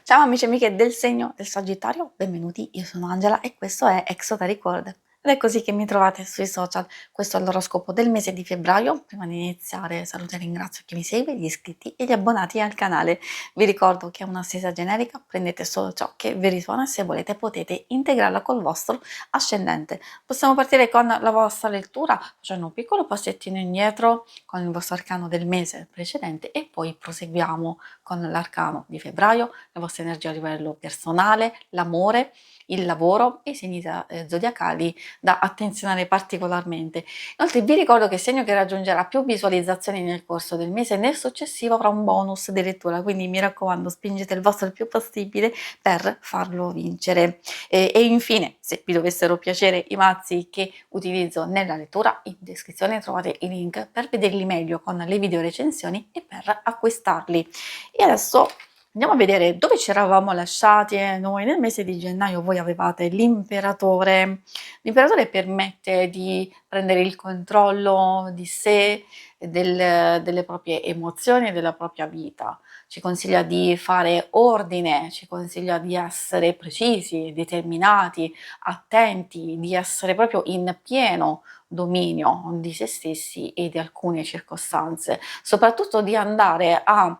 Ciao amici e amiche del segno del Sagittario, benvenuti, io sono Angela e questo è Exoteric World. Ed è così che mi trovate sui social. Questo è l'oroscopo del mese di febbraio. Prima di iniziare saluto e ringrazio chi mi segue, gli iscritti e gli abbonati al canale. Vi ricordo che è una stesa generica, prendete solo ciò che vi risuona e se volete potete integrarla col vostro ascendente. Possiamo partire con la vostra lettura facendo un piccolo passettino indietro con il vostro arcano del mese precedente e poi proseguiamo con l'arcano di febbraio, le vostre energie a livello personale, l'amore, il lavoro e i segni zodiacali da attenzionare particolarmente. Inoltre vi ricordo che il segno che raggiungerà più visualizzazioni nel corso del mese nel successivo avrà un bonus di lettura, quindi mi raccomando spingete il vostro il più possibile per farlo vincere. E infine, se vi dovessero piacere i mazzi che utilizzo nella lettura, in descrizione trovate i link per vederli meglio con le video recensioni e per acquistarli. E adesso andiamo a vedere dove ci eravamo lasciati. Noi nel mese di gennaio voi avevate l'imperatore. L'imperatore permette di prendere il controllo di sé, delle proprie emozioni e della propria vita. Ci consiglia di fare ordine, ci consiglia di essere precisi, determinati, attenti, di essere proprio in pieno dominio di se stessi e di alcune circostanze, soprattutto di andare a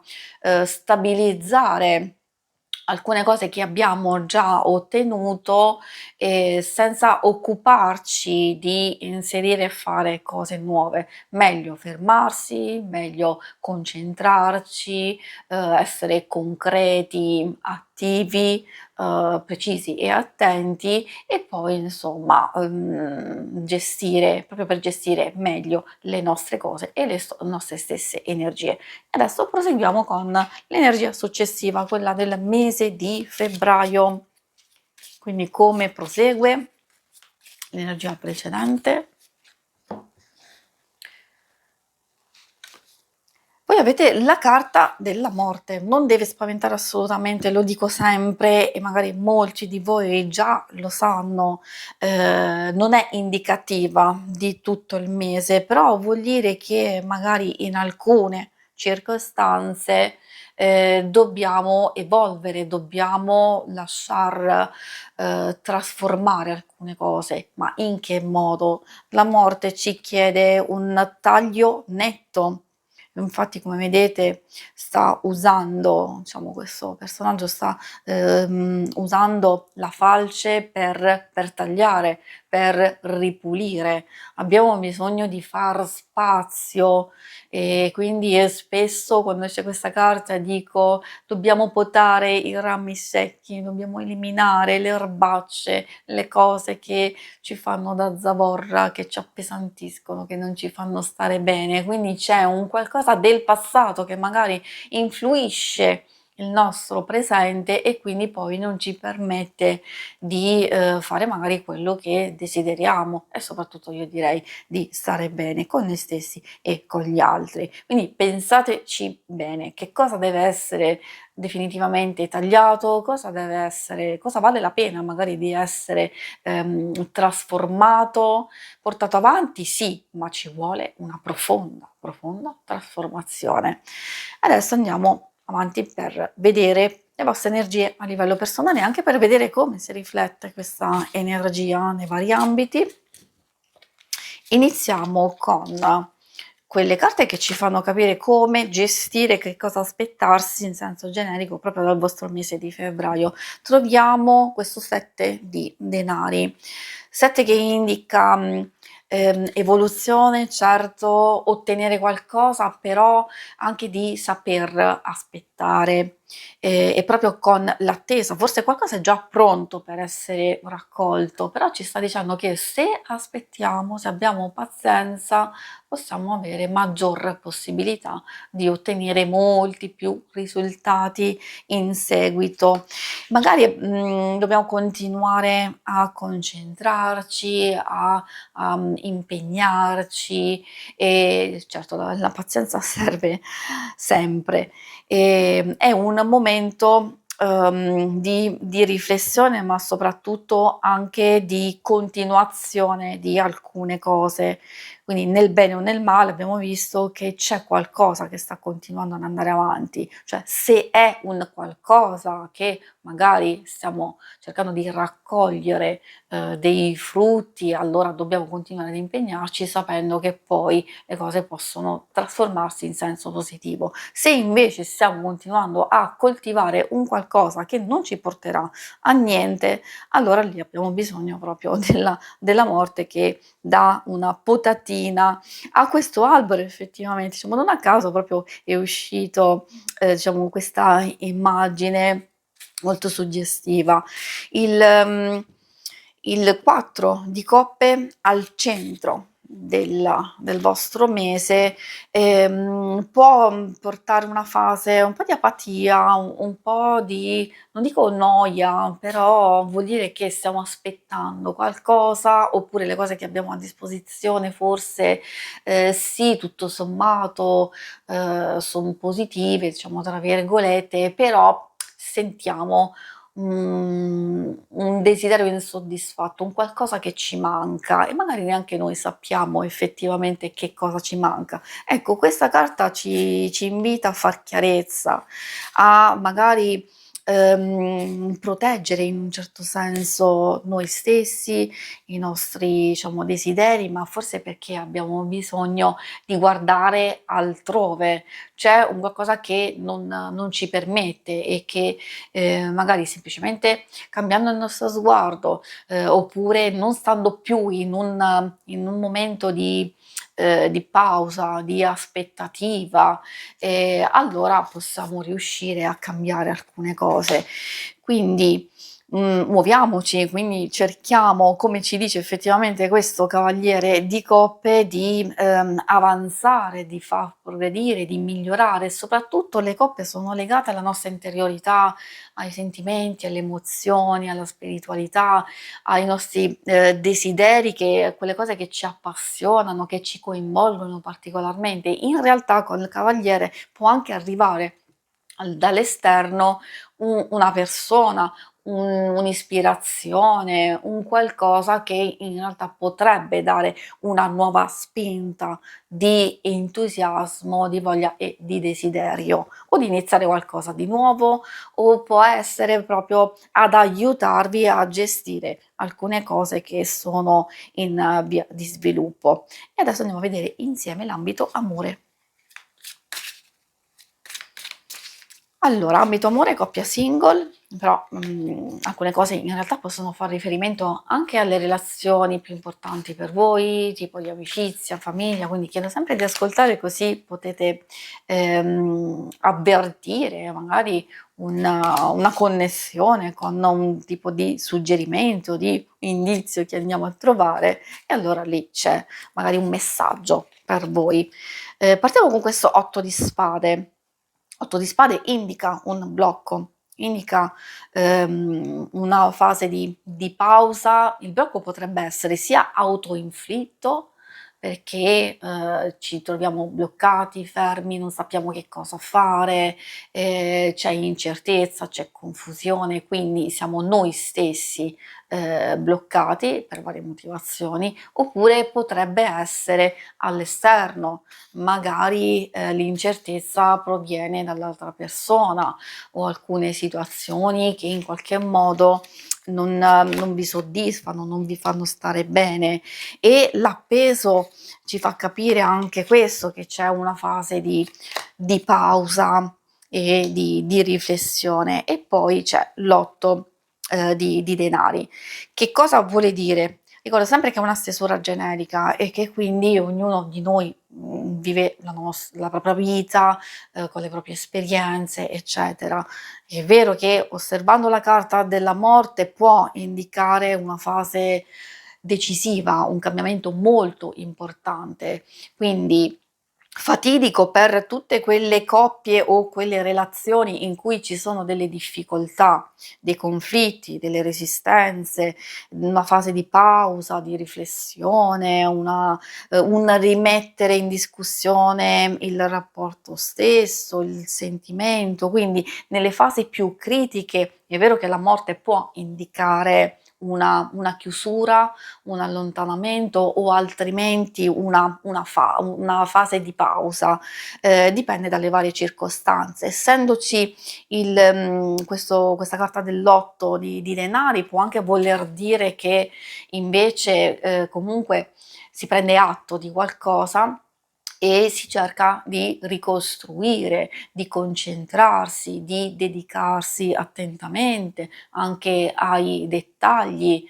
stabilizzare alcune cose che abbiamo già ottenuto senza occuparci di inserire e fare cose nuove. Meglio fermarsi, meglio concentrarci, essere concreti, attivi, precisi e attenti e poi insomma gestire, proprio per gestire meglio le nostre cose e le nostre stesse energie. Adesso proseguiamo con l'energia successiva, quella del mese di febbraio. Quindi come prosegue l'energia precedente? Voi avete la carta della morte, non deve spaventare assolutamente, lo dico sempre e magari molti di voi già lo sanno, non è indicativa di tutto il mese, però vuol dire che magari in alcune circostanze dobbiamo evolvere, dobbiamo lasciar trasformare alcune cose, ma in che modo? La morte ci chiede un taglio netto. Infatti, come vedete, sta usando, diciamo, questo personaggio sta usando la falce per tagliare, per ripulire. Abbiamo bisogno di far spazio e quindi spesso quando c'è questa carta dico dobbiamo potare i rami secchi, dobbiamo eliminare le erbacce, le cose che ci fanno da zavorra, che ci appesantiscono, che non ci fanno stare bene. Quindi c'è un qualcosa del passato che magari influisce il nostro presente e quindi poi non ci permette di fare magari quello che desideriamo e soprattutto io direi di stare bene con noi stessi e con gli altri. Quindi pensateci bene, che cosa deve essere definitivamente tagliato, cosa deve essere, cosa vale la pena magari di essere trasformato, portato avanti, sì, ma ci vuole una profonda, profonda trasformazione. Adesso andiamo avanti per vedere le vostre energie a livello personale, anche per vedere come si riflette questa energia nei vari ambiti. Iniziamo con quelle carte che ci fanno capire come gestire, che cosa aspettarsi in senso generico proprio dal vostro mese di febbraio. Troviamo questo 7 di denari, 7 che indica evoluzione, certo, ottenere qualcosa, però anche di saper aspettare e proprio con l'attesa, forse qualcosa è già pronto per essere raccolto, però ci sta dicendo che se aspettiamo, se abbiamo pazienza, possiamo avere maggior possibilità di ottenere molti più risultati in seguito. Magari dobbiamo continuare a concentrarci, a impegnarci e certo la pazienza serve sempre. È un momento di riflessione, ma soprattutto anche di continuazione di alcune cose. Quindi nel bene o nel male abbiamo visto che c'è qualcosa che sta continuando ad andare avanti, cioè se è un qualcosa che magari stiamo cercando di raccogliere, dei frutti, allora dobbiamo continuare ad impegnarci sapendo che poi le cose possono trasformarsi in senso positivo. Se invece stiamo continuando a coltivare un qualcosa che non ci porterà a niente, allora lì abbiamo bisogno proprio della morte che dà una potatina a questo albero effettivamente. Diciamo, non a caso proprio è uscito, diciamo questa immagine molto suggestiva. Il il 4 di coppe al centro del vostro mese, può, portare una fase un po' di apatia, un po' di non dico noia, però vuol dire che stiamo aspettando qualcosa, oppure le cose che abbiamo a disposizione forse, sì, tutto sommato, son positive, diciamo tra virgolette, però sentiamo un desiderio insoddisfatto, un qualcosa che ci manca e magari neanche noi sappiamo effettivamente che cosa ci manca. Ecco, questa carta ci invita a far chiarezza, a magari, proteggere in un certo senso noi stessi, i nostri, diciamo, desideri, ma forse perché abbiamo bisogno di guardare altrove. C'è un qualcosa che non ci permette e che, magari semplicemente cambiando il nostro sguardo, oppure non stando più in un momento di pausa, di aspettativa, allora possiamo riuscire a cambiare alcune cose. Quindi, muoviamoci, quindi cerchiamo, come ci dice effettivamente questo cavaliere di coppe, di, avanzare, di far progredire, di migliorare e soprattutto le coppe sono legate alla nostra interiorità, ai sentimenti, alle emozioni, alla spiritualità, ai nostri, desideri, che quelle cose che ci appassionano, che ci coinvolgono particolarmente. In realtà con il cavaliere può anche arrivare dall'esterno una persona, un'ispirazione, un qualcosa che in realtà potrebbe dare una nuova spinta di entusiasmo, di voglia e di desiderio, o di iniziare qualcosa di nuovo, o può essere proprio ad aiutarvi a gestire alcune cose che sono in via di sviluppo. E adesso andiamo a vedere insieme l'ambito amore. Allora, ambito amore, coppia single, però, alcune cose in realtà possono far riferimento anche alle relazioni più importanti per voi, tipo di amicizia, famiglia, quindi chiedo sempre di ascoltare così potete, avvertire magari una connessione con un tipo di suggerimento, di indizio che andiamo a trovare e allora lì c'è magari un messaggio per voi. Partiamo con questo 8 di spade. 8 di spade indica un blocco, indica, una fase di pausa. Il blocco potrebbe essere sia autoinflitto, perché, ci troviamo bloccati, fermi, non sappiamo che cosa fare, c'è incertezza, c'è confusione, quindi siamo noi stessi, bloccati per varie motivazioni, oppure potrebbe essere all'esterno, magari, l'incertezza proviene dall'altra persona o alcune situazioni che in qualche modo non vi soddisfano, non vi fanno stare bene e l'appeso ci fa capire anche questo, che c'è una fase di pausa e di riflessione. E poi c'è l'8, di denari. Che cosa vuole dire? Ricordo sempre che è una stesura generica e che quindi ognuno di noi, vive la propria vita, con le proprie esperienze, eccetera. È vero che osservando la carta della morte può indicare una fase decisiva, un cambiamento molto importante, quindi fatidico per tutte quelle coppie o quelle relazioni in cui ci sono delle difficoltà, dei conflitti, delle resistenze, una fase di pausa, di riflessione, un rimettere in discussione il rapporto stesso, il sentimento. Quindi nelle fasi più critiche è vero che la morte può indicare una chiusura, un allontanamento o altrimenti una fase di pausa, dipende dalle varie circostanze. Essendoci questa carta dell'8 di denari, può anche voler dire che invece comunque si prende atto di qualcosa e si cerca di ricostruire, di concentrarsi, di dedicarsi attentamente anche ai dettagli,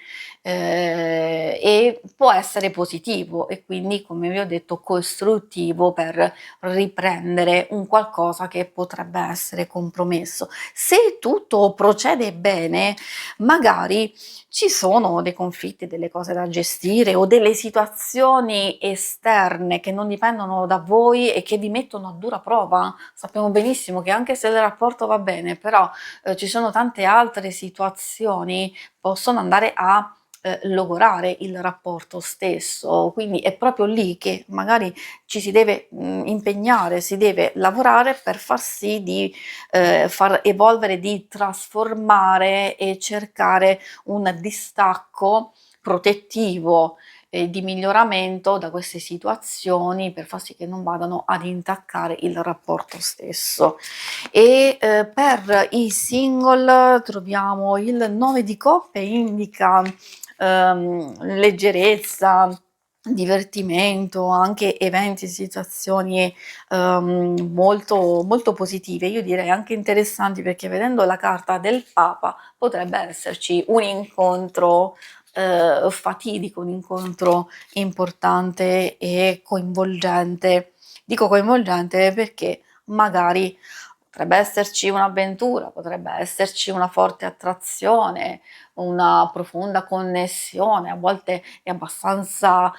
e può essere positivo e quindi, come vi ho detto, costruttivo per riprendere un qualcosa che potrebbe essere compromesso. Se tutto procede bene, magari ci sono dei conflitti, delle cose da gestire o delle situazioni esterne che non dipendono da voi e che vi mettono a dura prova. Sappiamo benissimo che anche se il rapporto va bene, però ci sono tante altre situazioni possono andare a logorare il rapporto stesso. Quindi è proprio lì che magari ci si deve impegnare, si deve lavorare per far sì di far evolvere, di trasformare e cercare un distacco protettivo e di miglioramento da queste situazioni per far sì che non vadano ad intaccare il rapporto stesso. E per i single troviamo il 9 di coppe, indica leggerezza, divertimento, anche eventi, situazioni molto, molto positive, io direi anche interessanti, perché vedendo la carta del Papa potrebbe esserci un incontro fatidico, un incontro importante e coinvolgente. Dico coinvolgente perché magari potrebbe esserci un'avventura, potrebbe esserci una forte attrazione, una profonda connessione, a volte è abbastanza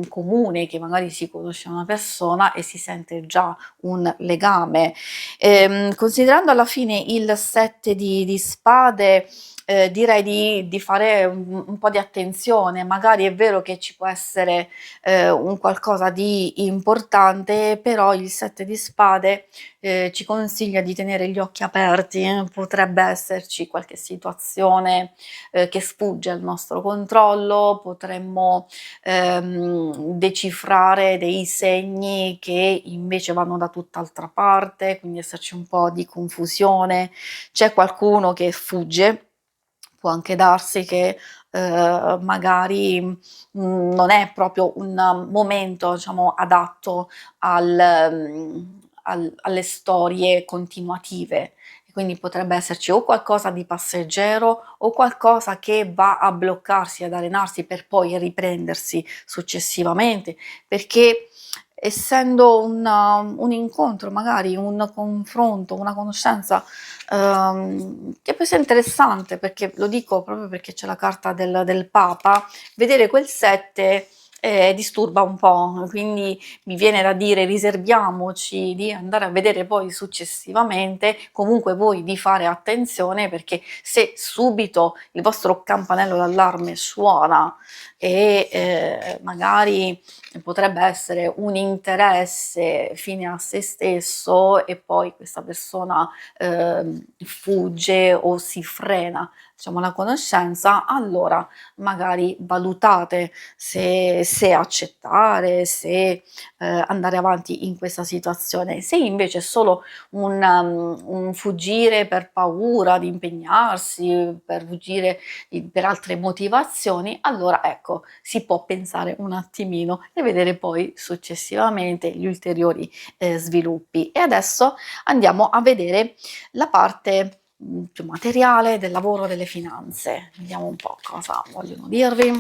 comune che magari si conosce una persona e si sente già un legame. Considerando alla fine il 7 di spade, direi di fare un po' di attenzione, magari è vero che ci può essere un qualcosa di importante, però il 7 di spade ci consiglia di tenere gli occhi aperti, potrebbe esserci qualche situazione che sfugge al nostro controllo, potremmo decifrare dei segni che invece vanno da tutt'altra parte, quindi esserci un po' di confusione, c'è qualcuno che fugge, può anche darsi che magari non è proprio un momento, diciamo, adatto alle storie continuative. E quindi potrebbe esserci o qualcosa di passeggero o qualcosa che va a bloccarsi, ad arenarsi per poi riprendersi successivamente, perché essendo un incontro, magari un confronto, una conoscenza che può essere interessante, perché lo dico proprio perché c'è la carta del Papa, vedere quel 7 disturba un po', quindi mi viene da dire riserviamoci di andare a vedere poi successivamente, comunque voi di fare attenzione, perché se subito il vostro campanello d'allarme suona e magari potrebbe essere un interesse fine a se stesso e poi questa persona fugge o si frena, diciamo, la conoscenza, allora magari valutate se accettare, se andare avanti in questa situazione. Se invece è solo un fuggire per paura di impegnarsi, per fuggire per altre motivazioni, allora ecco, si può pensare un attimino e vedere poi successivamente gli ulteriori sviluppi. E adesso andiamo a vedere la parte più materiale del lavoro, delle finanze. Vediamo un po' cosa vogliono dirvi.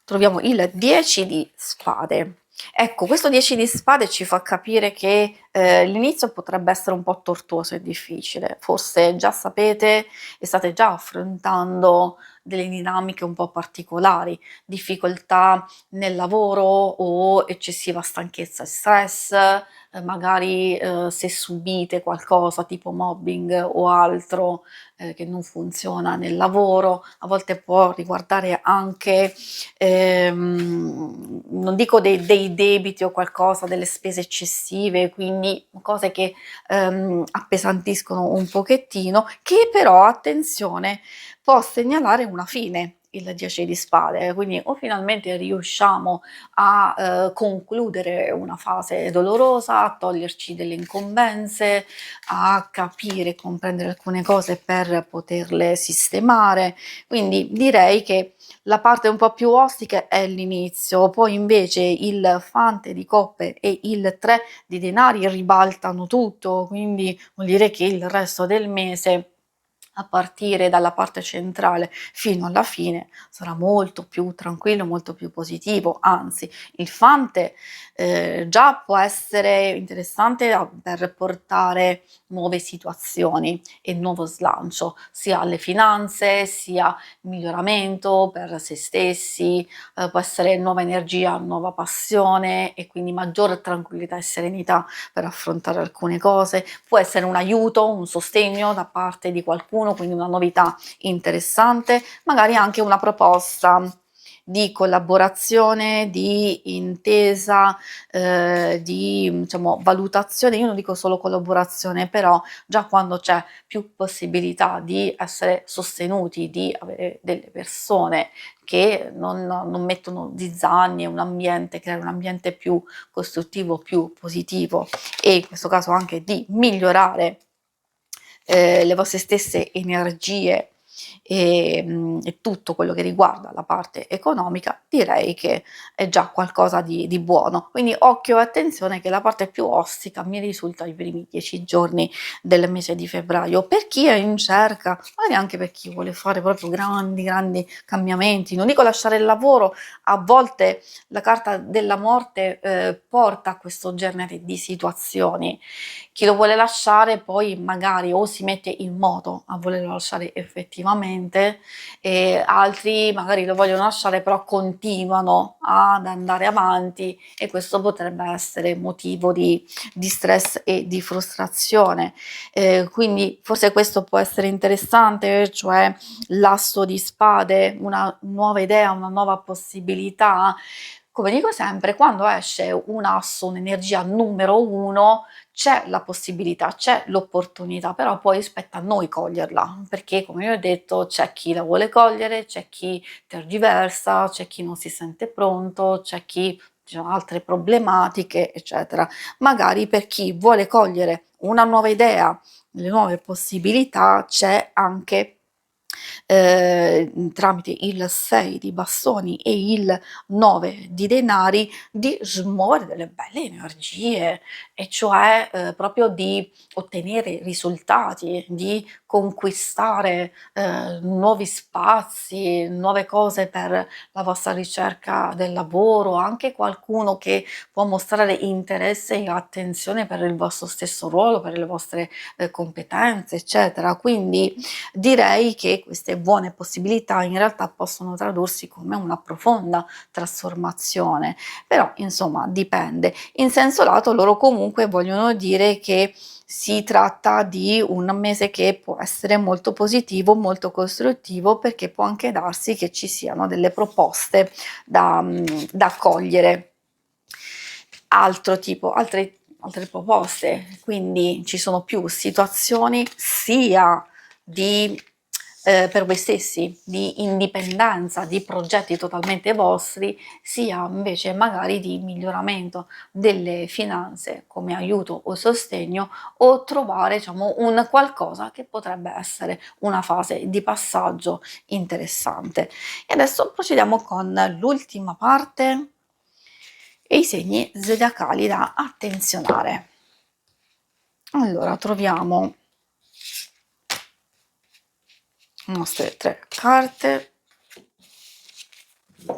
Troviamo il 10 di spade. Ecco, questo 10 di spade ci fa capire che l'inizio potrebbe essere un po' tortuoso e difficile, forse già sapete e state già affrontando delle dinamiche un po' particolari, difficoltà nel lavoro o eccessiva stanchezza e stress, magari se subite qualcosa tipo mobbing o altro che non funziona nel lavoro, a volte può riguardare anche, non dico dei debiti o qualcosa, delle spese eccessive, quindi cose che appesantiscono un pochettino, che però, attenzione, può segnalare una fine il 10 di spade, quindi o finalmente riusciamo a concludere una fase dolorosa, a toglierci delle incombenze, a capire e comprendere alcune cose per poterle sistemare. Quindi direi che la parte un po' più ostica è l'inizio, poi invece il fante di coppe e il 3 di denari ribaltano tutto, quindi vuol dire che il resto del mese, a partire dalla parte centrale fino alla fine, sarà molto più tranquillo, molto più positivo. Anzi, il fante già può essere interessante per portare nuove situazioni e nuovo slancio, sia alle finanze, sia miglioramento per se stessi, può essere nuova energia, nuova passione e quindi maggior tranquillità e serenità per affrontare alcune cose. Può essere un aiuto, un sostegno da parte di qualcuno, quindi una novità interessante, magari anche una proposta di collaborazione, di intesa, di diciamo valutazione. Io non dico solo collaborazione, però già quando c'è più possibilità di essere sostenuti, di avere delle persone che non mettono zizzanni, creare un ambiente più costruttivo, più positivo e in questo caso anche di migliorare le vostre stesse energie e tutto quello che riguarda la parte economica, direi che è già qualcosa di buono. Quindi occhio e attenzione che la parte più ostica mi risulta i primi 10 giorni del mese di febbraio. Per chi è in cerca, magari anche per chi vuole fare proprio grandi cambiamenti, non dico lasciare il lavoro, a volte la carta della morte porta a questo genere di situazioni. Chi lo vuole lasciare poi magari o si mette in moto a volerlo lasciare effettivamente e altri magari lo vogliono lasciare però continuano ad andare avanti e questo potrebbe essere motivo di stress e di frustrazione. Quindi forse questo può essere interessante, cioè l'asso di spade, una nuova idea, una nuova possibilità. Come dico sempre, quando esce un asso, un'energia numero uno, c'è la possibilità, c'è l'opportunità, però poi spetta a noi coglierla, perché come io ho detto c'è chi la vuole cogliere, c'è chi tergiversa, c'è chi non si sente pronto, c'è chi ha altre problematiche, eccetera. Magari per chi vuole cogliere una nuova idea, le nuove possibilità, c'è anche tramite il 6 di bastoni e il 9 di denari di smuovere delle belle energie e cioè proprio di ottenere risultati, di conquistare nuovi spazi, nuove cose per la vostra ricerca del lavoro, anche qualcuno che può mostrare interesse e attenzione per il vostro stesso ruolo, per le vostre competenze, eccetera. Quindi direi che queste buone possibilità in realtà possono tradursi come una profonda trasformazione, però insomma dipende. In senso lato loro comunque vogliono dire che si tratta di un mese che può essere molto positivo, molto costruttivo, perché può anche darsi che ci siano delle proposte da accogliere. Altro tipo, altre proposte, quindi ci sono più situazioni sia di per voi stessi, di indipendenza, di progetti totalmente vostri, sia invece magari di miglioramento delle finanze come aiuto o sostegno o trovare diciamo un qualcosa che potrebbe essere una fase di passaggio interessante. E adesso procediamo con l'ultima parte e i segni zodiacali da attenzionare. Allora, troviamo le nostre 3 carte,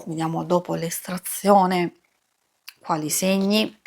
vediamo dopo l'estrazione quali segni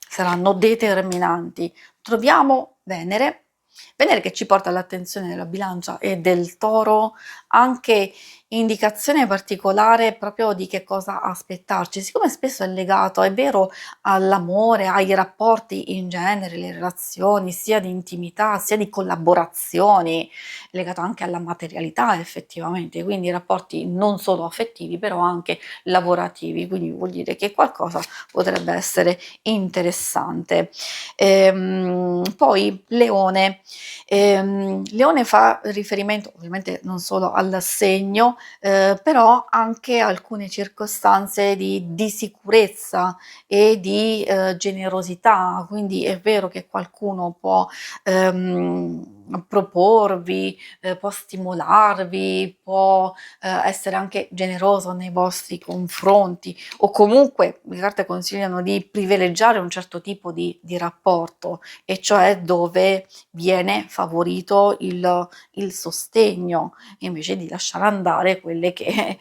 saranno determinanti. Troviamo Venere Venere che ci porta all'attenzione della Bilancia e del Toro, anche indicazione particolare proprio di che cosa aspettarci. Siccome spesso è legato, è vero, all'amore, ai rapporti in genere, le relazioni sia di intimità, sia di collaborazioni, legato anche alla materialità effettivamente, quindi rapporti non solo affettivi, però anche lavorativi, quindi vuol dire che qualcosa potrebbe essere interessante. Poi Leone. Leone fa riferimento ovviamente non solo al segno, però anche a alcune circostanze di sicurezza e di, generosità, quindi è vero che qualcuno può, proporvi, può stimolarvi, può, essere anche generoso nei vostri confronti o comunque le carte consigliano di privilegiare un certo tipo di rapporto, e cioè dove viene favorito il sostegno, invece di lasciare andare quelle che,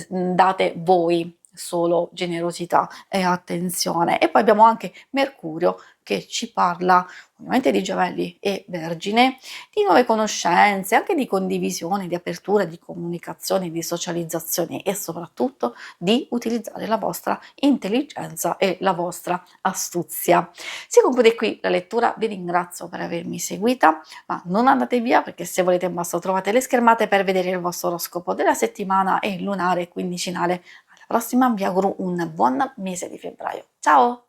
date voi solo generosità e attenzione. E poi abbiamo anche Mercurio che ci parla ovviamente di Gemelli e Vergine, di nuove conoscenze, anche di condivisione, di apertura, di comunicazione, di socializzazione e soprattutto di utilizzare la vostra intelligenza e la vostra astuzia. Si conclude qui la lettura, vi ringrazio per avermi seguita, ma non andate via perché se volete in basso trovate le schermate per vedere il vostro oroscopo della settimana e lunare quindicinale. Alla prossima, vi auguro un buon mese di febbraio. Ciao!